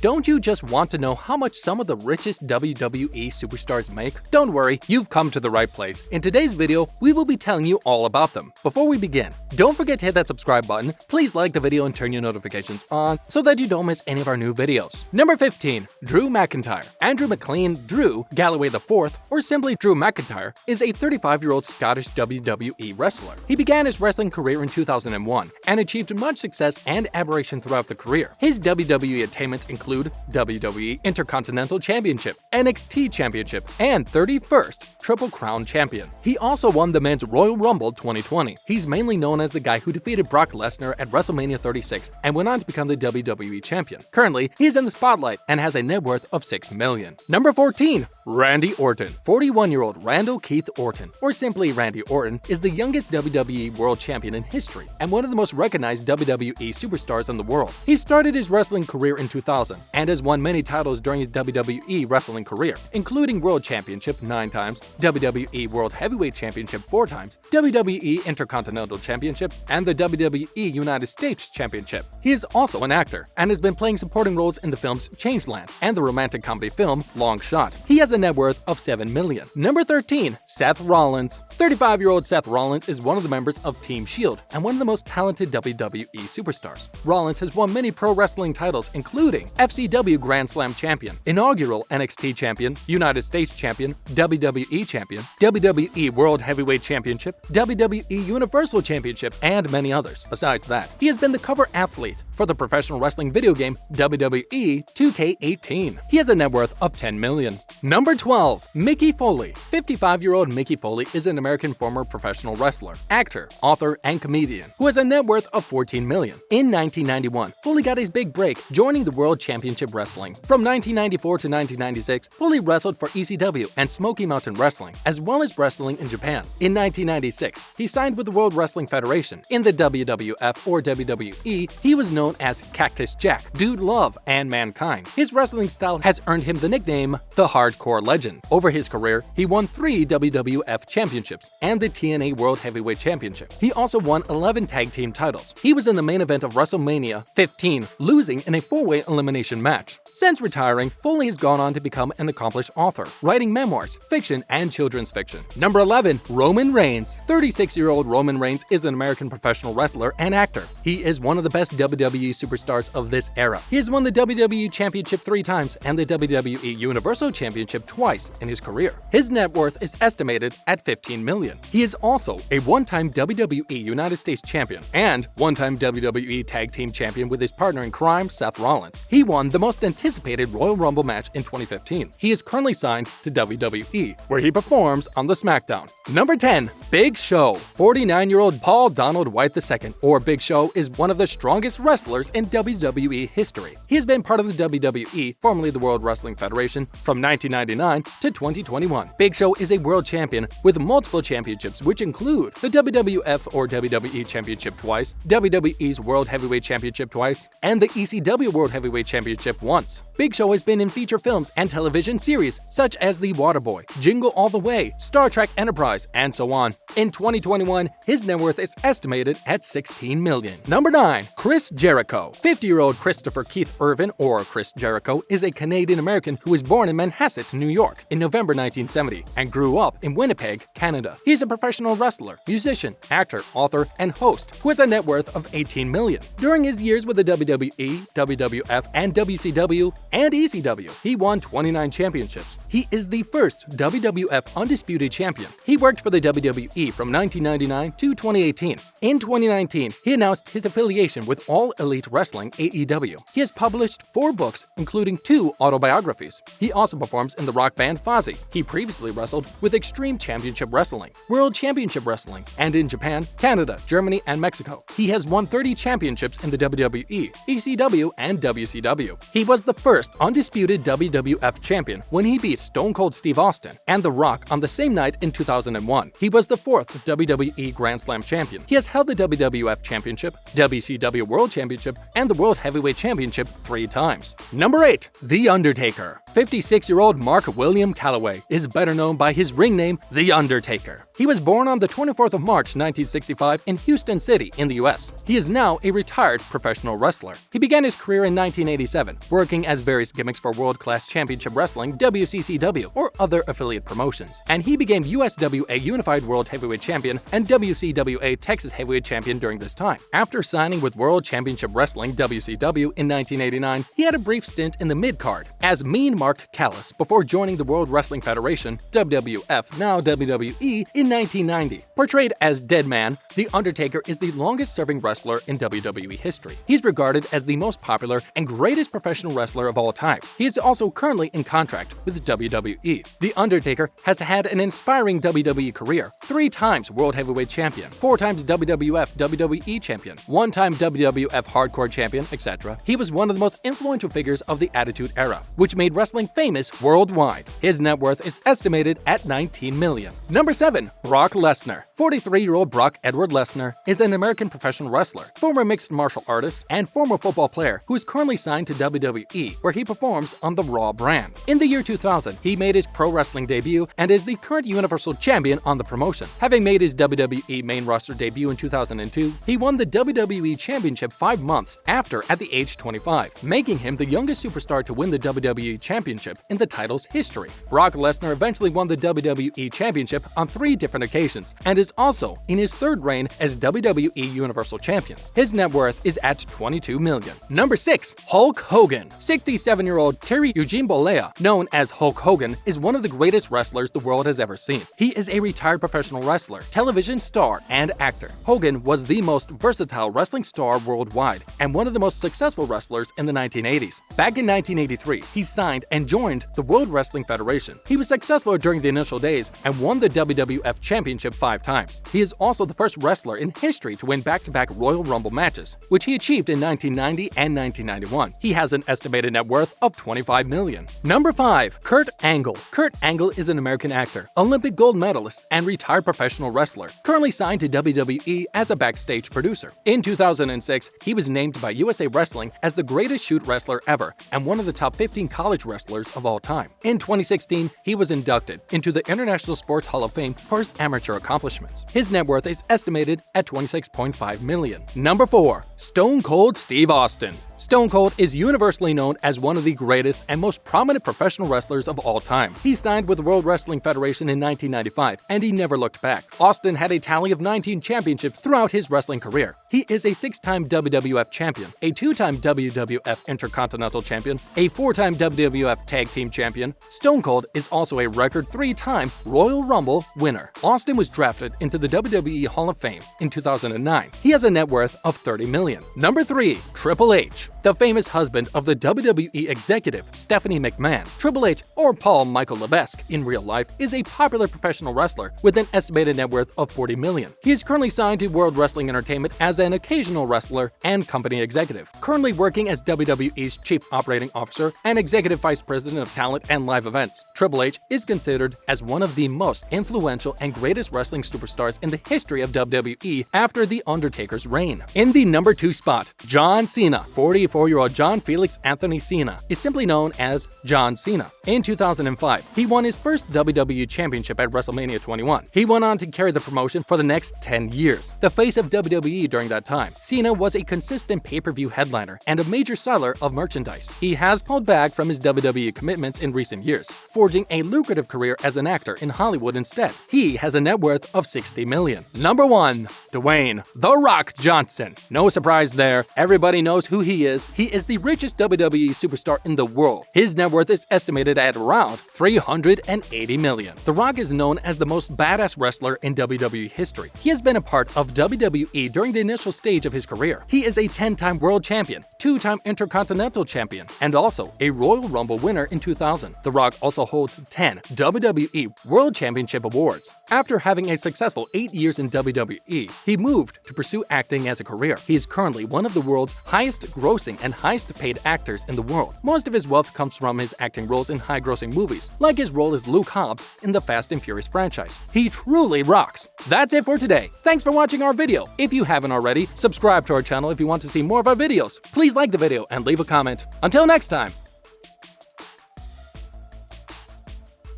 Don't you just want to know how much some of the richest WWE superstars make? Don't worry, you've come to the right place. In today's video, we will be telling you all about them. Before we begin, don't forget to hit that subscribe button, please like the video and turn your notifications on so that you don't miss any of our new videos. Number 15. Drew McIntyre. Andrew McLean Drew Galloway IV, or simply Drew McIntyre, is a 35-year-old Scottish WWE wrestler. He began his wrestling career in 2001 and achieved much success and admiration throughout the career. His WWE attainments include WWE Intercontinental Championship, NXT Championship, and 31st Triple Crown Champion. He also won the Men's Royal Rumble 2020. He's mainly known as the guy who defeated Brock Lesnar at WrestleMania 36 and went on to become the WWE Champion. Currently, he is in the spotlight and has a net worth of $6 million. Number 14. Randy Orton. 41-year-old Randall Keith Orton, or simply Randy Orton, is the youngest WWE World Champion in history and one of the most recognized WWE superstars in the world. He started his wrestling career in 2000 and has won many titles during his WWE wrestling career, including World Championship 9 times, WWE World Heavyweight Championship 4 times, WWE Intercontinental Championship, and the WWE United States Championship. He is also an actor and has been playing supporting roles in the films Changeland and the romantic comedy film Long Shot. He has a net worth of $7 million. Number 13. Seth Rollins. 35-year-old Seth Rollins is one of the members of Team Shield and one of the most talented WWE superstars. Rollins has won many pro wrestling titles, including FCW Grand Slam Champion, inaugural NXT Champion, United States Champion, WWE Champion, WWE World Heavyweight Championship, WWE Universal Championship, and many others. Besides that, he has been the cover athlete for the professional wrestling video game WWE 2K18. He has a net worth of $10 million. Number 12. Mick Foley. 55-year-old Mick Foley is an American former professional wrestler, actor, author, and comedian who has a net worth of $14 million. In 1991, Foley got his big break joining the World Championship Wrestling. From 1994 to 1996, Foley wrestled for ECW and Smoky Mountain Wrestling, as well as wrestling in Japan. In 1996, he signed with the World Wrestling Federation. In the WWF or WWE, he was known as Cactus Jack, Dude Love, and Mankind. His wrestling style has earned him the nickname the Hardcore Legend. Over his career, he won 3 WWF championships and the TNA World Heavyweight Championship. He also won 11 tag team titles. He was in the main event of WrestleMania 15, losing in a 4-way elimination match. Since retiring, Foley has gone on to become an accomplished author, writing memoirs, fiction, and children's fiction. Number 11. Roman Reigns. 36-year-old Roman Reigns is an American professional wrestler and actor. He is one of the best WWE superstars of this era. He has won the WWE Championship 3 times and the WWE Universal Championship twice in his career. His net worth is estimated at $15 million. He is also a one-time WWE United States Champion and one-time WWE Tag Team Champion with his partner in crime, Seth Rollins. He won the most anticipated Royal Rumble match in 2015. He is currently signed to WWE, where he performs on the SmackDown. Number 10. Big Show. 49-year-old Paul Donald White II, or Big Show, is one of the strongest wrestlers in WWE history. He has been part of the WWE, formerly the World Wrestling Federation, from 1999 to 2021. Big Show is a world champion with multiple championships, which include the WWF or WWE Championship twice, WWE's World Heavyweight Championship twice, and the ECW World Heavyweight Championship once. Big Show has been in feature films and television series such as The Waterboy, Jingle All the Way, Star Trek Enterprise, and so on. In 2021, his net worth is estimated at $16 million. Number 9. Chris Jericho. 50-year-old Christopher Keith Irvin, or Chris Jericho, is a Canadian-American who was born in Manhasset, New York, in November 1970 and grew up in Winnipeg, Canada. He is a professional wrestler, musician, actor, author, and host who has a net worth of $18 million. During his years with the WWE, WWF, and WCW, and ECW, he won 29 championships. He is the first WWF Undisputed Champion. He worked for the WWE from 1999 to 2018. In 2019, he announced his affiliation with All Elite Wrestling AEW. He has published 4 books, including 2 autobiographies. He also performs in the rock band Fozzy. He previously wrestled with Extreme Championship Wrestling, World Championship Wrestling, and in Japan, Canada, Germany, and Mexico. He has won 30 championships in the WWE, ECW, and WCW. He was the first undisputed WWF champion when he beat Stone Cold Steve Austin and The Rock on the same night in 2001. He was the 4th WWE Grand Slam champion. He has held the WWF Championship, WCW World Championship, and the World Heavyweight Championship 3 times. Number 8. The Undertaker. 56-year-old Mark William Calloway is better known by his ring name, The Undertaker. He was born on the 24th of March 1965 in Houston City in the US. He is now a retired professional wrestler. He began his career in 1987, working as various gimmicks for World Class Championship Wrestling, WCCW, or other affiliate promotions. And he became USWA Unified World Heavyweight Champion and WCWA Texas Heavyweight Champion during this time. After signing with World Championship Wrestling, WCW, in 1989, he had a brief stint in the mid-card as Mean Mark Callis before joining the World Wrestling Federation, WWF, now WWE, in 1990. Portrayed as Dead Man, The Undertaker is the longest-serving wrestler in WWE history. He's regarded as the most popular and greatest professional wrestler of all time. He is also currently in contract with WWE. The Undertaker has had an inspiring WWE career: 3 times World Heavyweight Champion, 4 times WWF WWE Champion, 1 time WWF Hardcore Champion, etc. He was one of the most influential figures of the Attitude Era, which made wrestling famous worldwide. His net worth is estimated at $19 million. Number 7. Brock Lesnar. 43-year-old Brock Edward Lesnar is an American professional wrestler, former mixed martial artist, and former football player who is currently signed to WWE, where he performs on the Raw brand. In the year 2000, he made his pro wrestling debut and is the current Universal Champion on the promotion. Having made his WWE main roster debut in 2002, he won the WWE Championship 5 months after at the age 25, making him the youngest superstar to win the WWE Championship in the title's history. Brock Lesnar eventually won the WWE Championship on 3 different occasions and is also in his 3rd reign as WWE Universal Champion. His net worth is at $22 million. Number 6. Hulk Hogan. 67-year-old Terry Eugene Bollea, known as Hulk Hogan, is one of the greatest wrestlers the world has ever seen. He is a retired professional wrestler, television star, and actor. Hogan was the most versatile wrestling star worldwide and one of the most successful wrestlers in the 1980s. Back in 1983, he signed and joined the World Wrestling Federation. He was successful during the initial days and won the WWF Championship 5 times. He is also the first wrestler in history to win back-to-back Royal Rumble matches, which he achieved in 1990 and 1991. He has an estimated net worth of $25 million. Number 5. Kurt Angle. Kurt Angle is an American actor, Olympic gold medalist, and retired professional wrestler, currently signed to WWE as a backstage producer. In 2006, he was named by USA Wrestling as the greatest shoot wrestler ever and one of the top 15 college wrestlers of all time. In 2016, he was inducted into the International Sports Hall of Fame for his amateur accomplishments. His net worth is estimated at $26.5 million. Number 4. Stone Cold Steve Austin. Stone Cold is universally known as one of the greatest and most prominent professional wrestlers of all time. He signed with the World Wrestling Federation in 1995, and he never looked back. Austin had a tally of 19 championships throughout his wrestling career. He is a 6-time WWF champion, a 2-time WWF Intercontinental Champion, a 4-time WWF Tag Team Champion. Stone Cold is also a record 3-time Royal Rumble winner. Austin was drafted into the WWE Hall of Fame in 2009. He has a net worth of $30 million. Number 3. Triple H. The famous husband of the WWE executive Stephanie McMahon, Triple H, or Paul Michael Levesque in real life, is a popular professional wrestler with an estimated net worth of $40 million. He is currently signed to World Wrestling Entertainment as an occasional wrestler and company executive, currently working as WWE's Chief Operating Officer and Executive Vice President of Talent and Live Events. Triple H is considered as one of the most influential and greatest wrestling superstars in the history of WWE after The Undertaker's reign. In the number 2 spot, John Cena. 44-year-old John Felix Anthony Cena is simply known as John Cena. In 2005, he won his first WWE Championship at WrestleMania 21. He went on to carry the promotion for the next 10 years. The face of WWE during that time, Cena was a consistent pay-per-view headliner and a major seller of merchandise. He has pulled back from his WWE commitments in recent years, forging a lucrative career as an actor in Hollywood instead. He has a net worth of $60 million. Number 1. Dwayne "The Rock" Johnson. No surprise there, everybody knows who he is. He is the richest WWE superstar in the world. His net worth is estimated at around $380 million. The Rock is known as the most badass wrestler in WWE history. He has been a part of WWE during the initial stage of his career. He is a 10-time world champion, 2-time Intercontinental Champion, and also a Royal Rumble winner in 2000. The Rock also holds 10 WWE World Championship awards. After having a successful 8 years in WWE, he moved to pursue acting as a career. He is currently one of the world's highest-grossing and highest-paid actors in the world. Most of his wealth comes from his acting roles in high-grossing movies, like his role as Luke Hobbs in the Fast and Furious franchise. He truly rocks! That's it for today. Thanks for watching our video. If you haven't already, subscribe to our channel if you want to see more of our videos. Please like the video and leave a comment. Until next time!